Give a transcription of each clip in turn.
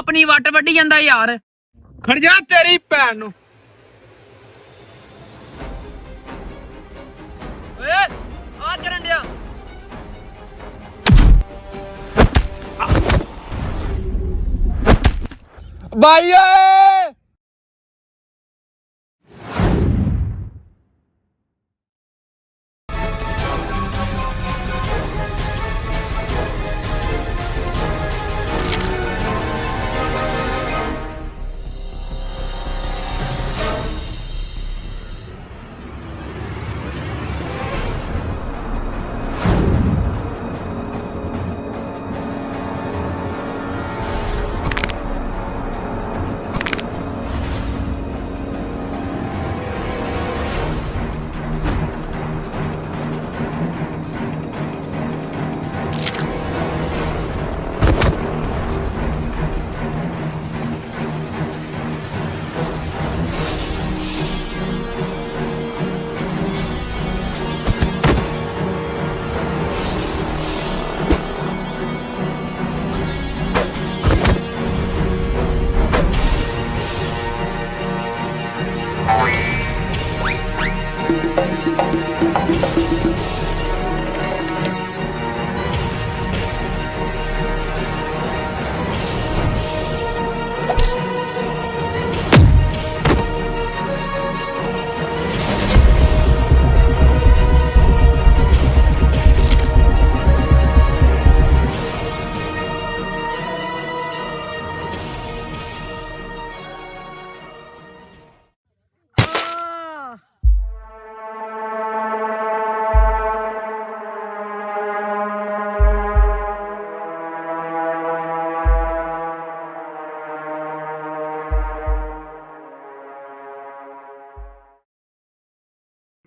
ਆਪਣੀ ਵੱਟ ਵੱਢੀ ਜਾਂਦਾ ਯਾਰ। ਖੜ ਜਾ ਤੇਰੀ ਭੈਣ ਨੂੰ। ਓਏ ਆ ਕਰਨ ਡਿਆ। ਬਾਈ ਓਏ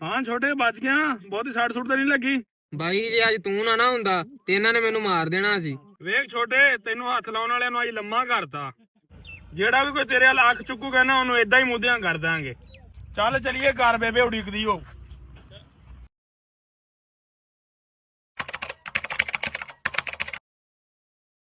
ਹਾਂ ਛੋਟੇ ਬਚ ਗਿਆ। ਬਹੁਤੀ ਸੱਟ ਸੁੱਟ ਤਾਂ ਨਹੀਂ ਲੱਗੀ? ਬਾਈ ਜੇ ਅੱਜ ਤੂੰ ਨਾ ਹੁੰਦਾ ਤੇ ਇਹਨਾਂ ਨੇ ਮੈਨੂੰ ਮਾਰ ਦੇਣਾ ਸੀ। ਵੇਖ ਛੋਟੇ, ਤੈਨੂੰ ਹੱਥ ਲਾਉਣ ਵਾਲਿਆਂ ਨੂੰ ਅੱਜ ਲੰਮਾ ਕਰਤਾ। ਜਿਹੜਾ ਵੀ ਕੋਈ ਤੇਰੇ ਵੱਲ ਅੱਖ ਚੁੱਕੂਗਾ ਨਾ ਉਹਨੂੰ ਏਦਾਂ ਹੀ ਮੁੱਦਿਆਂ ਕਰ ਦਾਂਗੇ। ਚੱਲ ਚਲੀਏ ਘਰ, ਬੇਬੇ ਉਡੀਕਦੀ ਹੋ।